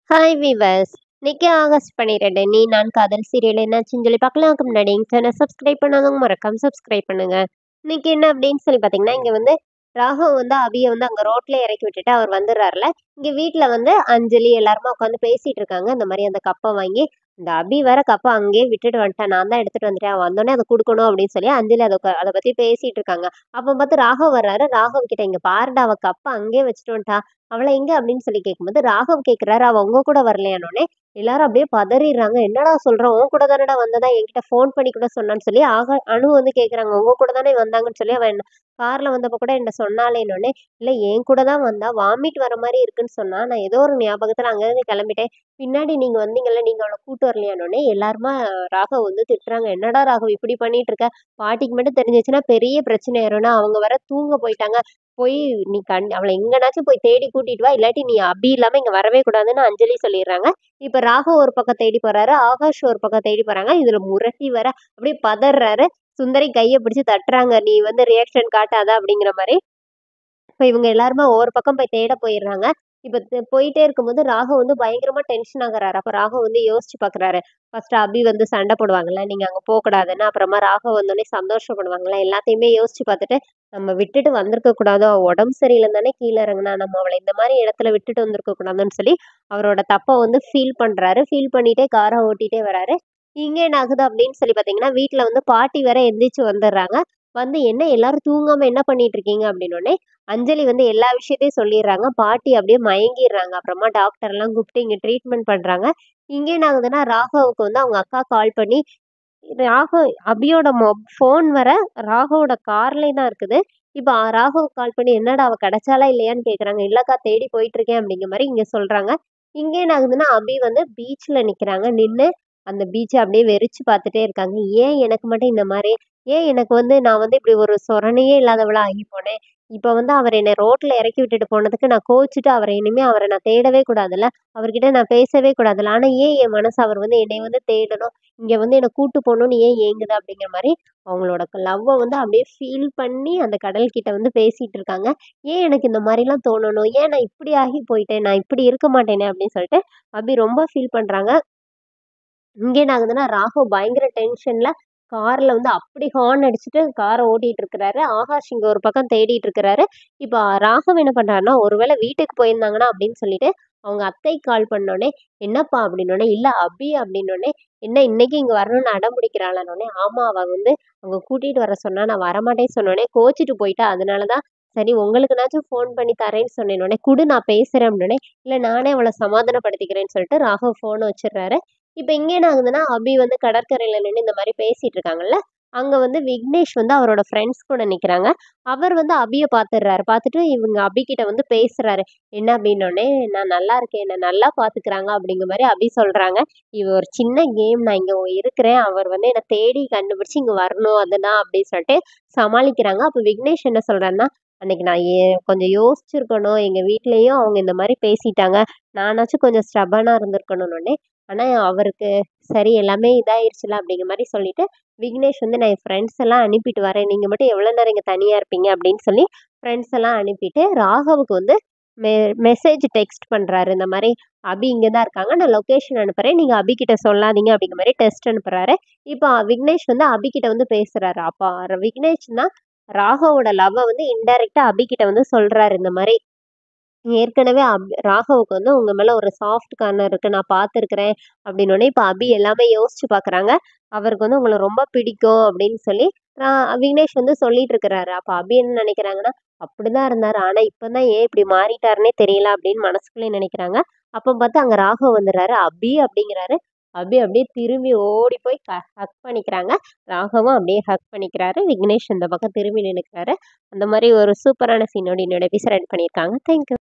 Hi viewers. இன்னைக்கு August 12 நீ நான் காதல் சீரியல் என்னாச்சுன்னு சொல்லி பார்க்கலாம்க்கு முன்னாடி எங்க சேனல் சப்ஸ்கிரைப் பண்ணாதவங்க மறக்காம சப்ஸ்கிரைப் பண்ணுங்க. இன்னைக்கு என்ன அப்படின்னு சொல்லி பார்த்தீங்கன்னா, இங்க வந்து ராகவ் வந்து அபிய வந்து அங்க ரோட்ல இறக்கி விட்டுட்டு அவர் வந்துடுறாருல. இங்க வீட்ல வந்து அஞ்சலி எல்லாருமே உட்காந்து பேசிட்டு இருக்காங்க. இந்த மாதிரி அந்த கப்பை வாங்கி இந்த அபி வேற கப்பை அங்கேயே விட்டுட்டு வந்துட்டான். நான் தான் எடுத்துட்டு வந்துட்டேன். அவன் வந்தோடனே அதை கொடுக்கணும் அப்படின்னு சொல்லி அஞ்சலி அதை பத்தி பேசிட்டு இருக்காங்க. அப்ப பார்த்து ராகவ் வர்றாரு. ராகவ் கிட்ட இங்க பாருடா அவ கப்பை அங்கேயே வச்சுட்டு வந்துட்டா. அவள எங்க அப்படின்னு சொல்லி கேட்கும்போது ராகவ் கேட்கிறாரு, அவ உங்க கூட வரலையானோடனே எல்லாரும் அப்படியே பதறிடுறாங்க. என்னடா சொல்ற, உன் கூட தானடா வந்ததா, என்கிட்ட ஃபோன் பண்ணி கூட சொன்னான்னு சொல்லி அனு வந்து கேக்குறாங்க. உங்க கூட தானே வந்தாங்கன்னு சொல்லி அவன் கார்ல வந்தப்ப கூட என்ன சொன்னாலேன்னொடனே, இல்ல என் கூட தான் வந்தா, வாமிட் வர மாதிரி இருக்குன்னு சொன்னா, நான் ஏதோ ஒரு ஞாபகத்துல அங்கிருந்து கிளம்பிட்டேன். பின்னாடி நீங்க வந்தீங்கல்ல, நீங்க அவளை கூட்டு வரலையானோடனே எல்லாருமா ராகவ் வந்து திட்டுறாங்க. என்னடா ராகவ் இப்படி பண்ணிட்டு இருக்க, பாட்டிக்கு மட்டும் தெரிஞ்சிச்சுன்னா பெரிய பிரச்சனை ஆயிரும்னா, அவங்க வர தூங்க போயிட்டாங்க. போய் நீ அவள எங்கனாச்சும் போய் தேடி கூட்டிட்டு வா. இல்லாட்டி நீ அபி இல்லாம இங்க வரவே கூடாதுன்னு அஞ்சலி சொல்லிடுறாங்க. இப்ப ராகவ் ஒரு பக்கம் தேடி போறாரு. ஆகாஷ் ஒரு பக்கம் தேடி போறாங்க. இதுல முரட்டி வர அப்படியே பதறாரு. சுந்தரி கைய பிடிச்சு தட்டுறாங்க. நீ வந்து ரியாக்ஷன் காட்டாத அப்படிங்கிற மாதிரி. இப்ப இவங்க எல்லாருமே ஒவ்வொரு பக்கம் போய் தேட போயிடுறாங்க. இப்ப போயிட்டே இருக்கும்போது ராகவ் வந்து பயங்கரமா டென்ஷன் ஆகுறாரு. அப்ப ராகவ் வந்து யோசிச்சு பாக்குறாரு. ஃபர்ஸ்ட் அபி வந்து சண்டை போடுவாங்கல்ல, நீங்க அங்க போக கூடாதுன்னு. அப்புறமா ராகவ் வந்தோடனே சந்தோஷப்படுவாங்கல்ல, எல்லாத்தையுமே யோசிச்சு பார்த்துட்டு நம்ம விட்டுட்டு வந்திருக்க கூடாதோ, அவ உடம்பு சரியில்லைன்னு தானே கீழே இறங்குனா, நம்ம அவளை இந்த மாதிரி இடத்துல விட்டுட்டு வந்திருக்க கூடாதுன்னு சொல்லி அவரோட தப்ப வந்து ஃபீல் பண்றாரு. ஃபீல் பண்ணிட்டே காரை ஓட்டிட்டே வராரு. இங்க என்ன ஆகுது அப்படின்னு சொல்லி பாத்தீங்கன்னா, வீட்டுல வந்து பாட்டி வேற எந்திரிச்சு வந்துடுறாங்க. வந்து என்ன எல்லாரும் தூங்காம என்ன பண்ணிட்டு இருக்கீங்க அப்படின்னோடனே அஞ்சலி வந்து எல்லா விஷயத்தையும் சொல்லிடுறாங்க. பாட்டி அப்படியே மயங்கிடுறாங்க. அப்புறமா டாக்டர் எல்லாம் கூப்பிட்டு இங்க ட்ரீட்மெண்ட் பண்றாங்க. இங்க என்ன ஆகுதுன்னா, ராகவுக்கு வந்து அவங்க அக்கா கால் பண்ணி அபியோட ஃபோன் வர ராகவோட கார்லயே தான் இருக்குது. இப்ப ராகவ் கால் பண்ணி என்னடா அவ கிடைச்சாலா இல்லையான்னு கேக்குறாங்க. இல்லக்கா தேடி போயிட்டு இருக்கேன் அப்படிங்கிற மாதிரி இங்க சொல்றாங்க. இங்க என்ன ஆகுதுன்னா, அபி வந்து பீச்ல நிக்கிறாங்க. நின்னு அந்த பீச்ச அப்படியே வெறிச்சு பார்த்துட்டே இருக்காங்க. ஏன் எனக்கு மட்டும் இந்த மாதிரி, ஏன் எனக்கு வந்து நான் வந்து இப்படி ஒரு சொரணையே இல்லாதவளா ஆகி போனேன். இப்ப வந்து அவர் என்னை ரோட்ல இறக்கி விட்டுட்டு போனதுக்கு நான் கோவிச்சுட்டு இனிமே அவரை நான் தேடவே கூடாதுல்ல. அவர்கிட்ட நான் பேசவே கூடாதுல்ல. ஆனா ஏன் என் மனசு அவர் வந்து என்னை வந்து தேடணும், இங்க வந்து என்ன கூட்டு போகணும்னு ஏன் ஏங்குது அப்படிங்கிற மாதிரி அவங்களோட லவ்வ வந்து அப்படியே ஃபீல் பண்ணி அந்த கடல் கிட்ட வந்து பேசிட்டு இருக்காங்க. ஏன் எனக்கு இந்த மாதிரிலாம் தோணணும், ஏன் நான் இப்படி ஆகி போயிட்டேன், நான் இப்படி இருக்க மாட்டேனே அப்படின்னு சொல்லிட்டு அபி ரொம்ப ஃபீல் பண்றாங்க. இங்க என்ன ஆகுதுன்னா, ராகவ் பயங்கர டென்ஷன்ல கார்ல வந்து அப்படி ஹார்ன் அடிச்சுட்டு காரை ஓட்டிட்டு இருக்கிறாரு. ஆகாஷ் இங்க ஒரு பக்கம் தேடிட்டு இருக்கிறாரு. இப்ப ராகவ் என்ன பண்றாருன்னா, ஒருவேளை வீட்டுக்கு போயிருந்தாங்கன்னா அப்படின்னு சொல்லிட்டு அவங்க அத்தைக்கு கால் பண்ணோடனே, என்னப்பா அப்படின்னோடனே, இல்ல அபி அப்படின்னோடனே, என்ன இன்னைக்கு இங்க வரணும்னு அடம் பிடிக்கிறாளானோடனே, ஆமா அவ வந்து அவங்க கூட்டிட்டு வர சொன்னா, நான் வரமாட்டேன்னு சொன்னோடனே கோச்சிட்டு போயிட்டா. அதனாலதான் சரி உங்களுக்குனாச்சும் ஃபோன் பண்ணி தரேன்னு சொன்னேனோடனே, குடு நான் பேசுறேன் அப்படின்னோடனே, இல்ல நானே அவளை சமாதானப்படுத்திக்கிறேன்னு சொல்லிட்டு ராகவ் போனை வச்சிடுறாரு. இப்ப இங்க என்ன ஆகுதுன்னா, அபி வந்து கடற்கரையில நின்னு இந்த மாரி பேசிட்டு இருக்காங்கல்ல, அங்க வந்து விக்னேஷ் வந்து அவரோட ஃப்ரெண்ட்ஸ் கூட நிக்கிறாங்க. அவர் வந்து அபிய பாத்துடுறாரு. பாத்துட்டு இவங்க அபி கிட்ட வந்து பேசுறாரு. என்ன அபின்னோனே, "நான் நல்லா இருக்கேன். என்ன நல்லா பாத்துக்கிறாங்க." அப்படிங்கிற மாரி அபி சொல்றாங்க. "இது ஒரு சின்ன கேம். நான் இங்க இருக்கிறேன். அவர் வந்து என்ன தேடி கண்டுபிடிச்சு இங்க வரணும். அதுதான்." அப்படின்னு சொல்லிட்டு சமாளிக்கிறாங்க. அப்ப விக்னேஷ் என்ன சொல்றாருன்னா, "அன்னைக்கு நான் கொஞ்சம் யோசிச்சிருக்கணும். எங்க வீட்லயும் அவங்க இந்த மாரி பேசிட்டாங்க. நானாச்சும் கொஞ்சம் ஸ்டபர்னா இருந்திருக்கணும்னோனே, ஆனா அவருக்கு சரி எல்லாமே இதாயிருச்சுல." அப்படிங்கிற மாரி சொல்லிட்டு, விக்னேஷ் வந்து நான் என் ஃப்ரெண்ட்ஸ் எல்லாம் அனுப்பிட்டு வரேன். நீங்க மட்டும் எவ்வளோ நேரம் இங்க தனியா இருப்பீங்க அப்படின்னு சொல்லி ஃப்ரெண்ட்ஸ் எல்லாம் அனுப்பிட்டு, ராகவுக்கு வந்து மெ மெசேஜ் டெக்ஸ்ட் பண்றாரு. இந்த மாரி அபி இங்க தான் இருக்காங்க. நான் லொகேஷன் அனுப்புறேன். நீங்க அபி கிட்ட சொல்லாதீங்க அப்படிங்கிற மாரி டெக்ஸ்ட் அனுப்புறாரு. இப்ப விக்னேஷ் வந்து அபி கிட்ட வந்து பேசுறாரு. அப்ப விக்னேஷ் தான் ராகவோட லவ்வ வந்து இன்டைரக்ட்டா அபி கிட்ட வந்து சொல்றாரு. இந்த மாரி ஏற்கனவே ராகவுக்கு வந்து உங்க மேல ஒரு சாஃப்ட் கார்னர் இருக்கு. நான் பார்த்துருக்கிறேன் அப்படின்னோனே, இப்ப அபி எல்லாமே யோசிச்சு பார்க்குறாங்க. அவருக்கு வந்து உங்கள ரொம்ப பிடிக்கும் அப்படின்னு சொல்லி ரா விக்னேஷ் வந்து சொல்லிட்டு இருக்கிறாரு. அப்ப அபி என்ன நினைக்கிறாங்கன்னா, அப்படிதான் இருந்தாரு. ஆனா இப்பதான் ஏன் இப்படி மாறிட்டாருன்னே தெரியல அப்படின்னு மனசுக்குள்ளயே நினைக்கிறாங்க. அப்ப பார்த்தா அங்க ராகவ் வந்துடுறாரு. அபி அப்படிங்கிறாரு. அபி அப்படியே திரும்பி ஓடி போய் ஹக் பண்ணிக்கிறாங்க. ராகவும் அப்படியே ஹக் பண்ணிக்கிறாரு. விக்னேஷ் இந்த பக்கம் திரும்பி நின்னுக்கிறாரு. அந்த மாரி ஒரு சூப்பரான சீனோட என்னோட எபிசோட் எண்ட் பண்ணியிருக்காங்க. Thank you.